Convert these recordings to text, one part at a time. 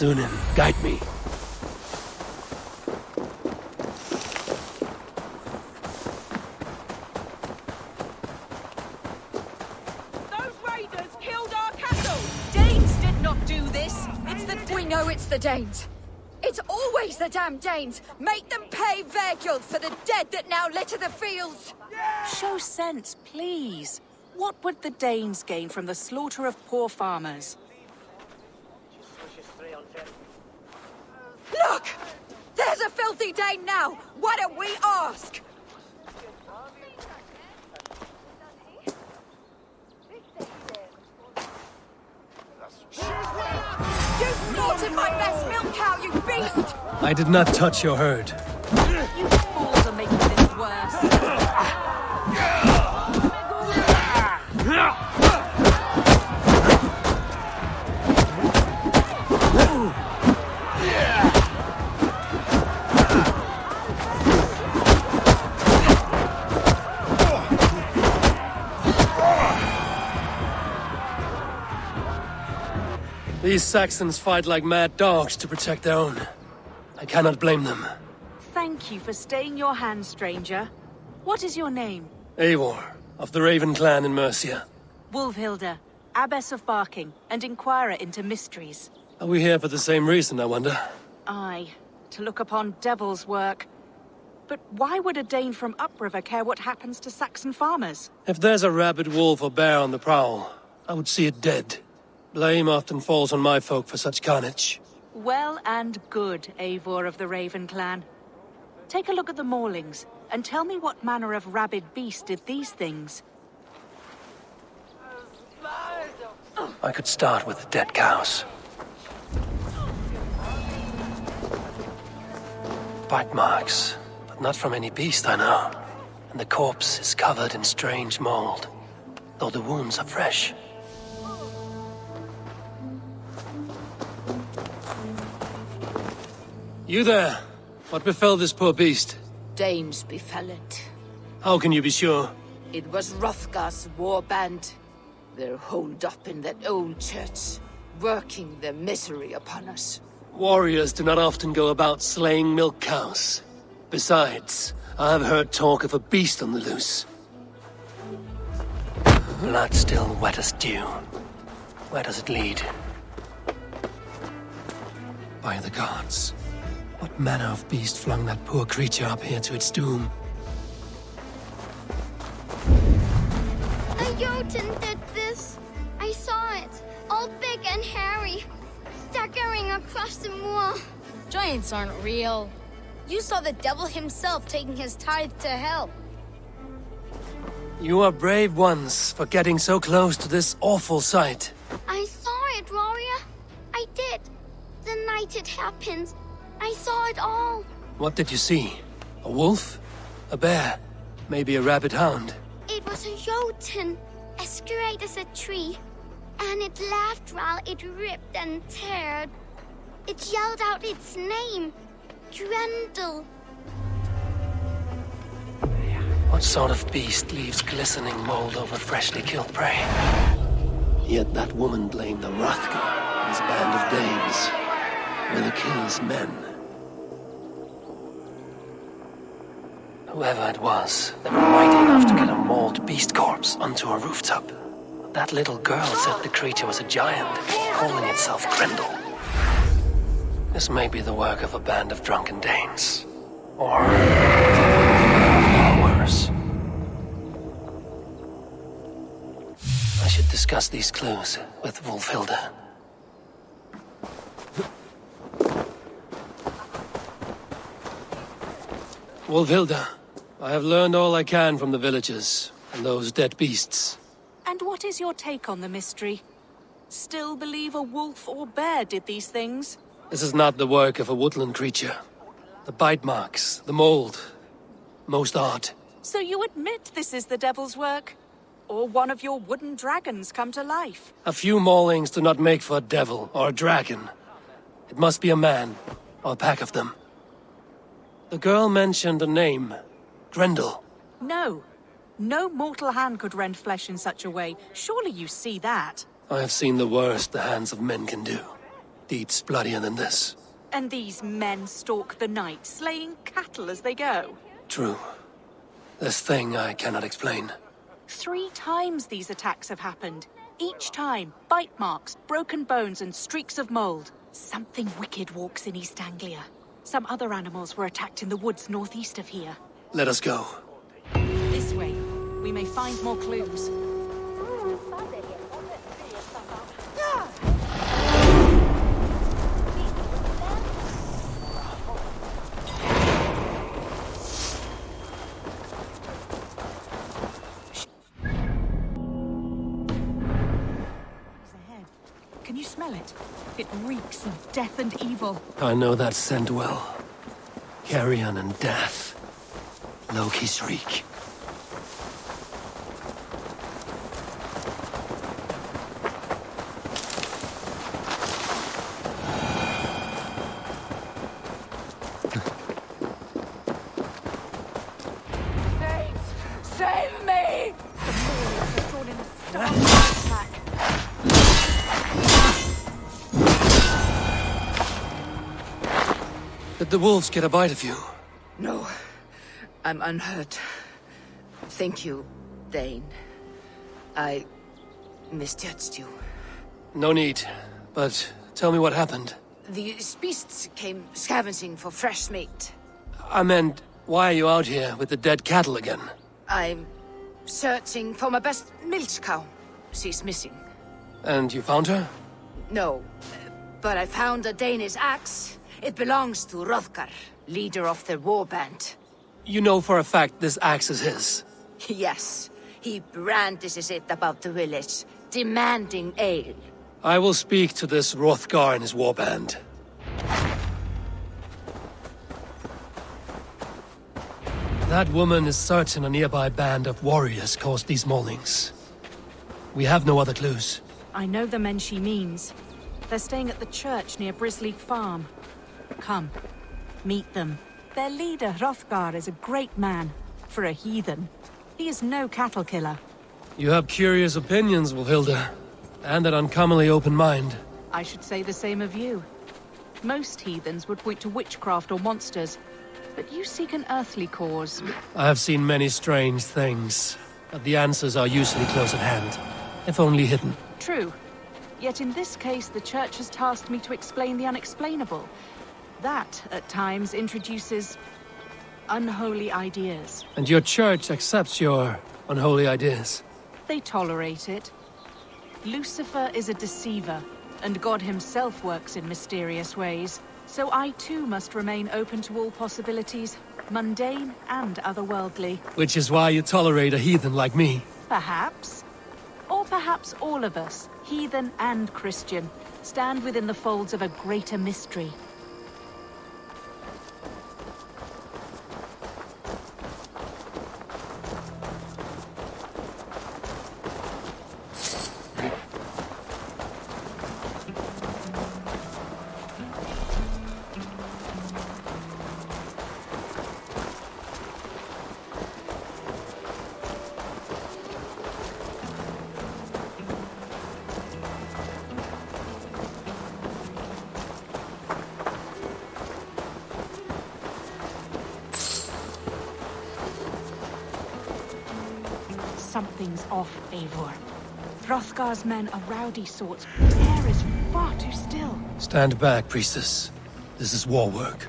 Sunan, guide me. Those raiders killed our castle! Danes did not do this! We know it's the Danes. It's always the damn Danes. Make them pay their guilt for the dead that now litter the fields. Show sense, please. What would the Danes gain from the slaughter of poor farmers? Look! There's a filthy Dane now! Why don't we ask? You slaughtered my best milk cow, you beast! I did not touch your herd. You fools are making this worse. These Saxons fight like mad dogs to protect their own. I cannot blame them. Thank you for staying your hand, stranger. What is your name? Eivor, of the Raven clan in Mercia. Wolfhilda, Abbess of Barking, and Inquirer into Mysteries. Are we here for the same reason, I wonder? Aye, to look upon devil's work. But why would a Dane from upriver care what happens to Saxon farmers? If there's a rabid wolf or bear on the prowl, I would see it dead. Blame often falls on my folk for such carnage. Well and good, Eivor of the Raven clan. Take a look at the maulings, and tell me what manner of rabid beast did these things. I could start with the dead cows. Bite marks, but not from any beast I know. And the corpse is covered in strange mold, though the wounds are fresh. You there? What befell this poor beast? Danes befell it. How can you be sure? It was Hrothgar's war band. They're holed up in that old church, working their misery upon us. Warriors do not often go about slaying milk cows. Besides, I have heard talk of a beast on the loose. Blood still wet as dew. Where does it lead? By the gods. What manner of beast flung that poor creature up here to its doom? A Jotun did this. I saw it, all big and hairy, staggering across the moor. Giants aren't real. You saw the devil himself taking his tithe to hell. You are brave ones for getting so close to this awful sight. I saw it, warrior. I did. The night it happened. I saw it all. What did you see? A wolf? A bear? Maybe a rabid hound? It was a Jotun, as great as a tree. And it laughed while it ripped and teared. It yelled out its name. Grendel. What sort of beast leaves glistening mold over freshly killed prey? Yet that woman blamed the Hrothgar and his band of Danes. Were the killers men? Whoever it was, they were mighty enough to get a mauled beast corpse onto a rooftop. That little girl said the creature was a giant, calling itself Grendel. This may be the work of a band of drunken Danes. Or far worse. I should discuss these clues with Wolfhilda. Wolfhilda, I have learned all I can from the villagers and those dead beasts. And what is your take on the mystery? Still believe a wolf or bear did these things? This is not the work of a woodland creature. The bite marks, the mold, most odd. So you admit this is the devil's work? Or one of your wooden dragons come to life? A few maulings do not make for a devil or a dragon. It must be a man, or a pack of them. The girl mentioned a name, Grendel. No. No mortal hand could rend flesh in such a way. Surely you see that. I have seen the worst the hands of men can do. deeds bloodier than this. And these men stalk the night, slaying cattle as they go. True. This thing I cannot explain. 3 times these attacks have happened. Each time, bite marks, broken bones, and streaks of mold. Something wicked walks in East Anglia. Some other animals were attacked in the woods northeast of here. Let us go. This way. We may find more clues. Can you smell it? It reeks of death and evil. I know that scent well. Carrion and death. Loki's reek. Save me! The Moors have drawn in a stark attack. Did the wolves get a bite of you? No, I'm unhurt. Thank you, Dane. I misjudged you. No need. But tell me what happened. These beasts came scavenging for fresh meat. I meant, why are you out here with the dead cattle again? I'm searching for my best milch cow. She's missing. And you found her? No, but I found a Danish axe. It belongs to Hrothgar, leader of the warband. You know for a fact this axe is his. Yes, he brandishes it about the village, demanding ale. I will speak to this Hrothgar and his warband. That woman is certain a nearby band of warriors caused these maulings. We have no other clues. I know the men she means. They're staying at the church near Brisleek Farm. Come, meet them. Their leader, Hrothgar, is a great man. For a heathen. He is no cattle killer. You have curious opinions, Wolfhilda. And an uncommonly open mind. I should say the same of you. Most heathens would point to witchcraft or monsters. But you seek an earthly cause. I have seen many strange things. But the answers are usually close at hand. If only hidden. True. Yet in this case, the church has tasked me to explain the unexplainable. That, at times, introduces unholy ideas. And your church accepts your unholy ideas? They tolerate it. Lucifer is a deceiver, and God himself works in mysterious ways. So I too must remain open to all possibilities, mundane and otherworldly. Which is why you tolerate a heathen like me. Perhaps. Or perhaps all of us, heathen and Christian, stand within the folds of a greater mystery. Something's off, Eivor. Hrothgar's men are rowdy sorts, but the air is far too still. Stand back, priestess. This is war work.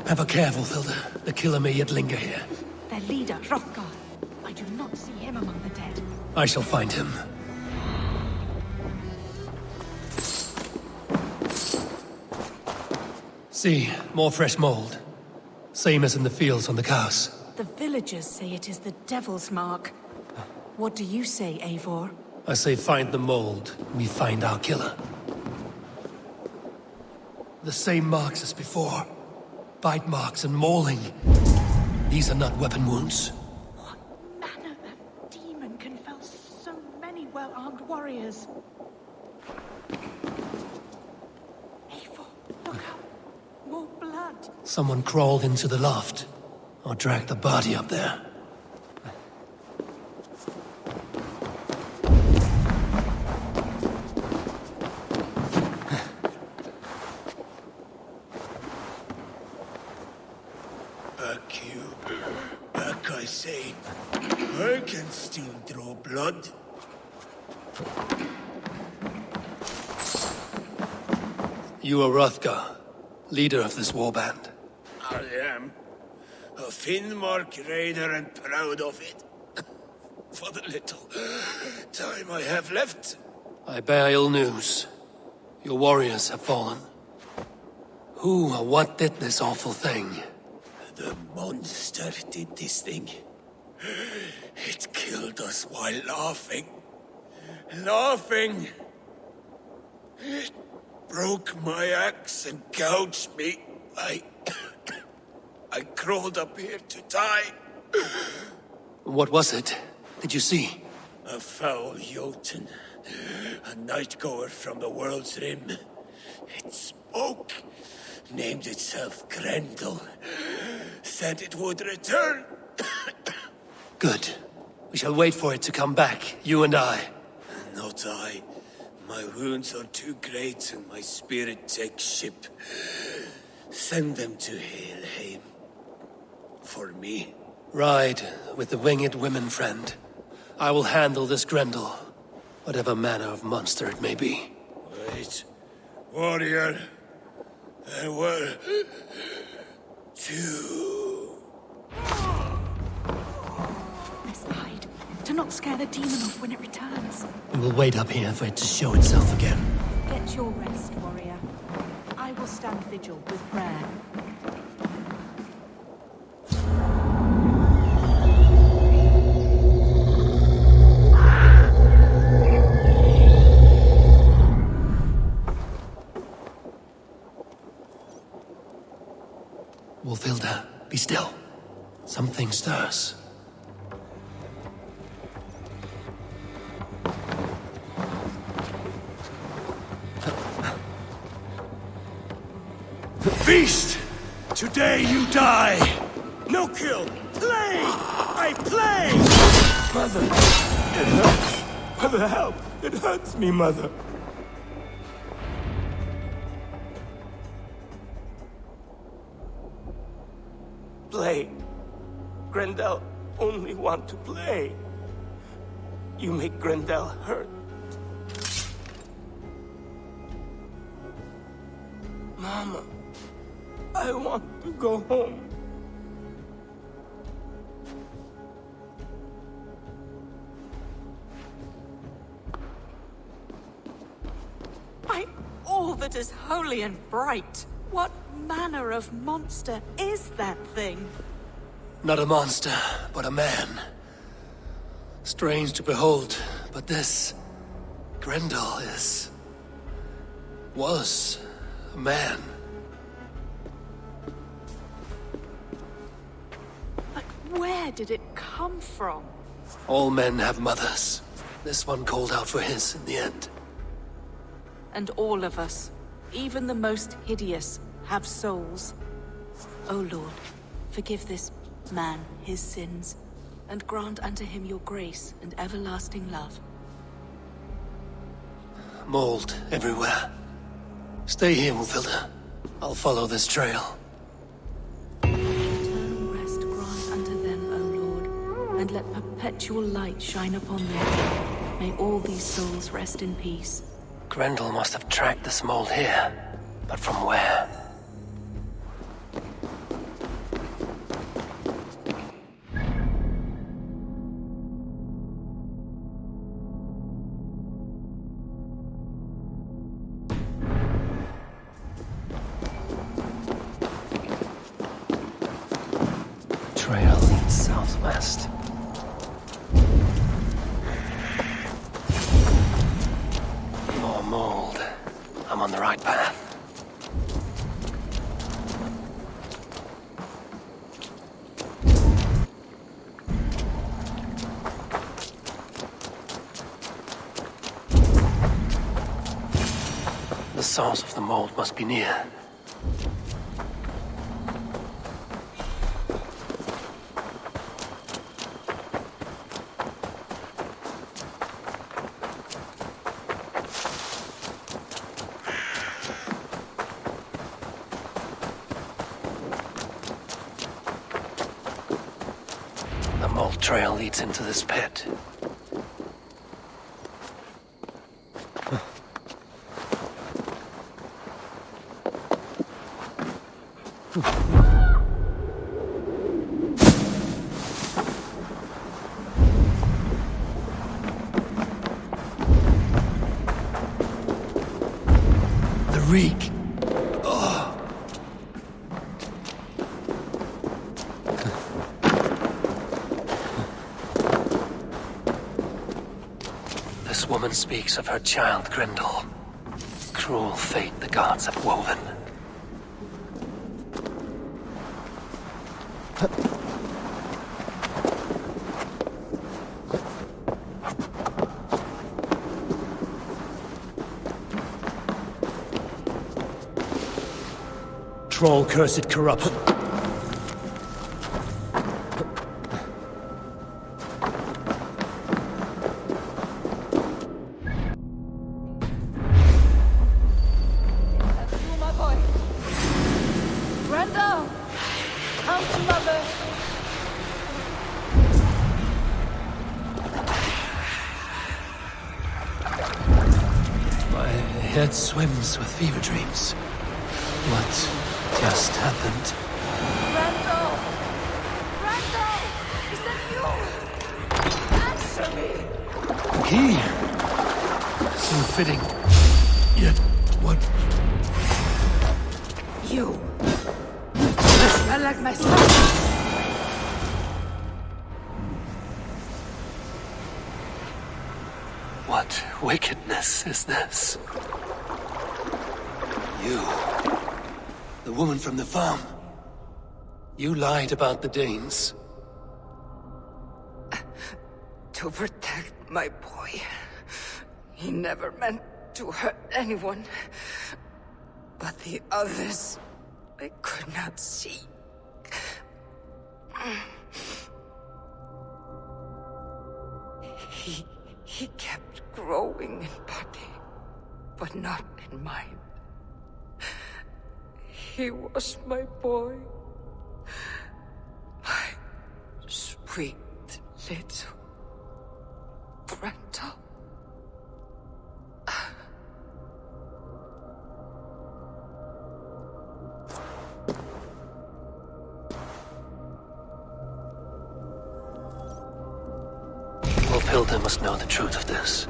Have a care, Wolfhilda. The killer may yet linger here. Their leader, Hrothgar. I do not see him among the dead. I shall find him. See, more fresh mold. Same as in the fields on the cows. The villagers say it is the Devil's Mark. What do you say, Eivor? I say find the mold, we find our killer. The same marks as before. Bite marks and mauling. These are not weapon wounds. Someone crawled into the loft, or dragged the body up there. Back, I say. I can still draw blood. You are Hrothgar, leader of this warband. I am. A Finnmark raider and proud of it. For the little time I have left. I bear ill news. Your warriors have fallen. Who or what did this awful thing? The monster did this thing. It killed us while laughing. Laughing! It broke my axe and gouged me. I crawled up here to die. What was it? Did you see? A foul Jotun. A night-goer from the world's rim. It spoke. Named itself Grendel. Said it would return. Good. We shall wait for it to come back, you and I. Not I. My wounds are too great and my spirit takes ship. Send them to Helheim. For me. Ride with the winged women friend. I will handle this Grendel, whatever manner of monster it may be. Wait. Warrior. There were... two. Let's hide. Do not scare the demon off when it returns. We will wait up here for it to show itself again. Get your rest, warrior. I will stand vigil with prayer. Wolfhilda, be still. Something stirs. Beast! Today you die! No kill! Play! I play! Mother! It hurts! Mother, help! It hurts me, Mother! Play. Grendel only want to play. You make Grendel hurt. Mama, I want to go home. By all that is holy and bright, what manner of monster is that thing? Not a monster, but a man. Strange to behold, but this... Grendel was a man. But where did it come from? All men have mothers. This one called out for his in the end. And all of us, even the most hideous, have souls. O Lord, forgive this man his sins, and grant unto him your grace and everlasting love. Mold everywhere. Stay here, Wolfhilda. I'll follow this trail. Eternal rest grant unto them, O Lord, and let perpetual light shine upon them. May all these souls rest in peace. Grendel must have tracked this mold here. But from where? Trail leads southwest. More mold. I'm on the right path. The source of the mold must be near. small trail leads into this pit. The reek. This woman speaks of her child Grendel. Cruel fate the gods have woven. Troll cursed corruption. My boy. Grendel! Come to mother. My head swims with fever dreams. What just happened? Grendel! Grendel! Is that you? Answer me! The key! So fitting. Yet, what? You. Smell like my son. What wickedness is this? You. The woman from the farm. You lied about the Danes. To protect my boy. He never meant to hurt anyone. But the others, I could not see. He kept growing in body, but not in mind. He was my boy. My sweet little Grendel. Wolfhilda must know the truth of this.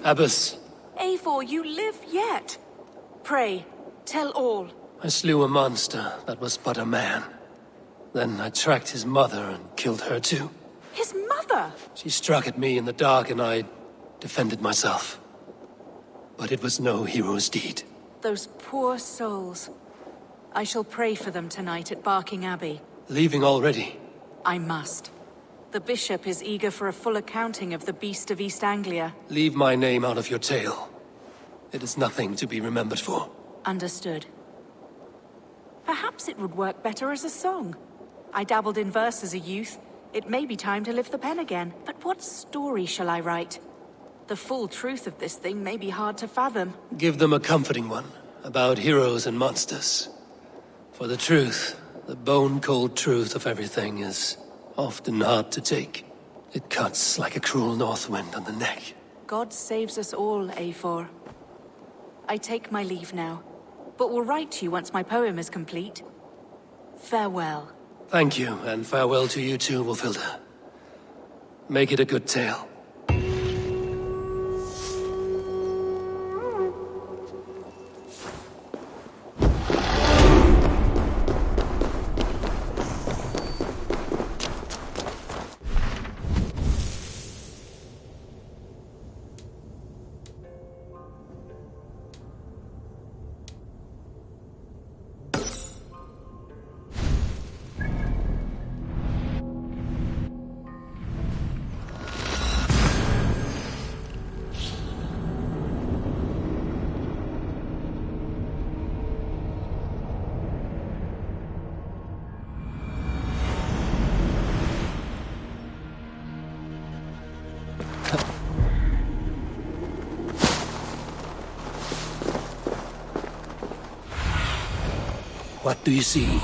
Abbess, Eivor, you live yet. Pray, tell all. I slew a monster that was but a man. Then I tracked his mother and killed her too. His mother! She struck at me in the dark and I defended myself. But it was no hero's deed. Those poor souls. I shall pray for them tonight at Barking Abbey. Leaving already? I must. The bishop is eager for a full accounting of the Beast of East Anglia. Leave my name out of your tale. It is nothing to be remembered for. Understood. Perhaps it would work better as a song. I dabbled in verse as a youth. It may be time to lift the pen again. But what story shall I write? The full truth of this thing may be hard to fathom. Give them a comforting one, about heroes and monsters. For the truth, the bone-cold truth of everything is often hard to take. It cuts like a cruel north wind on the neck. God saves us all, Eivor. I take my leave now, but will write to you once my poem is complete. Farewell. Thank you, and farewell to you too, Wolfhilda. Make it a good tale. What do you see?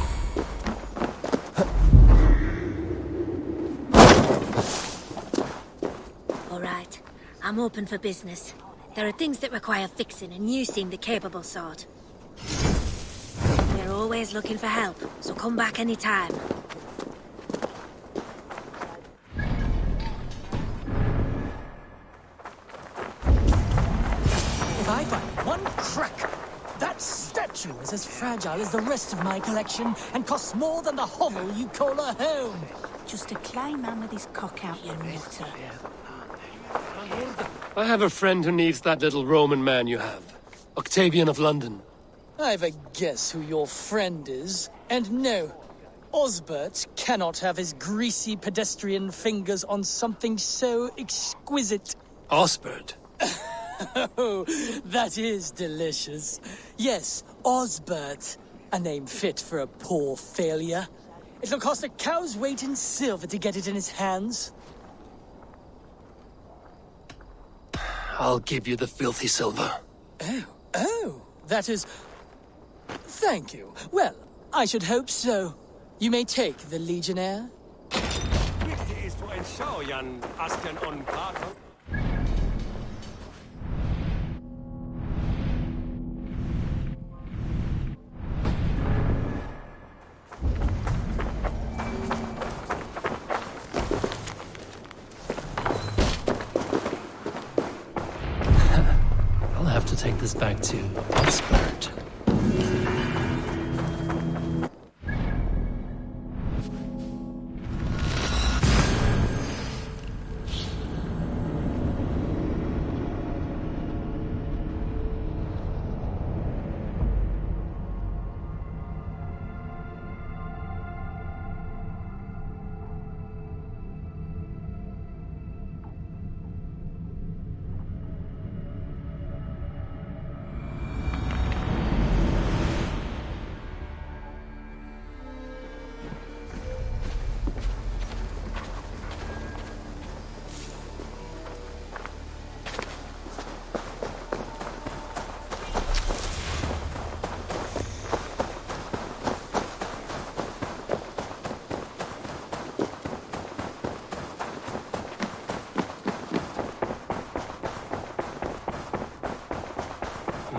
All right. I'm open for business. There are things that require fixing, and you seem the capable sort. We're always looking for help, so come back anytime. If I find one crack, that statue is as fragile as the rest of my collection and costs more than the hovel you call a home. Just a clay man with his cock out, you nutter. I have a friend who needs that little Roman man you have. Octavian of London. I've a guess who your friend is. And no, Osbert cannot have his greasy pedestrian fingers on something so exquisite. Osbert? Oh, that is delicious. Yes, Osbert. A name fit for a poor failure. It'll cost a cow's weight in silver to get it in his hands. I'll give you the filthy silver. Oh, that is... Thank you. Well, I should hope so. You may take the Legionnaire. I'll have to take this back to Osbert.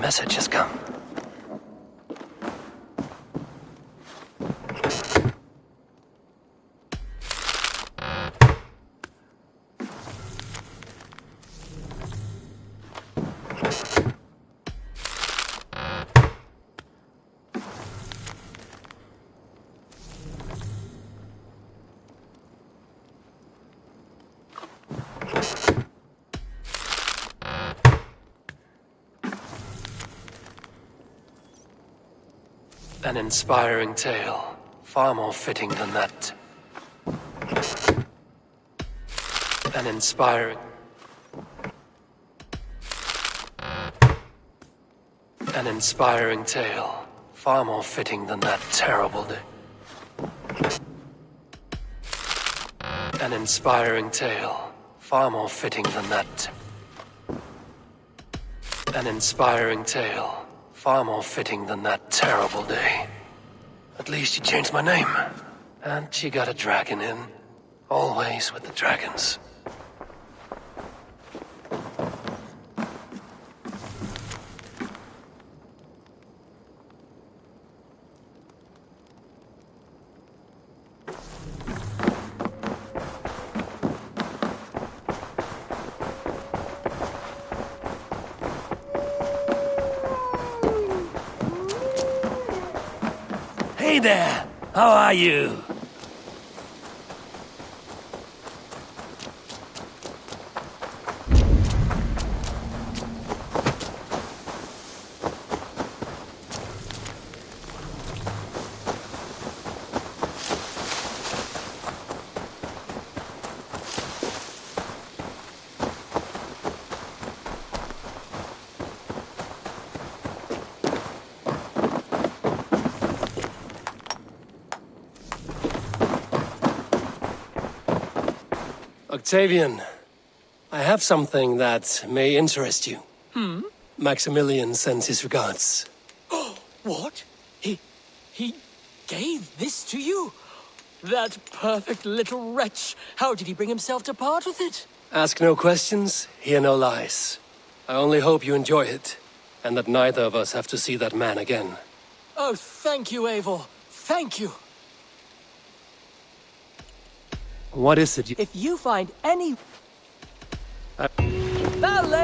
Message has come. An inspiring tale, far more fitting than that. An inspiring tale, far more fitting than that terrible day. An inspiring tale, far more fitting than that. An inspiring tale. Far more fitting than that terrible day. At least you changed my name. And you got a dragon in. Always with the dragons. Hey there! How are you? Octavian, I have something that may interest you. Maximilian sends his regards. What? He gave this to you? That perfect little wretch. How did he bring himself to part with it? Ask no questions, hear no lies. I only hope you enjoy it, and that neither of us have to see that man again. Oh, thank you, Eivor. Thank you. What is it you... If you find any... Ballet!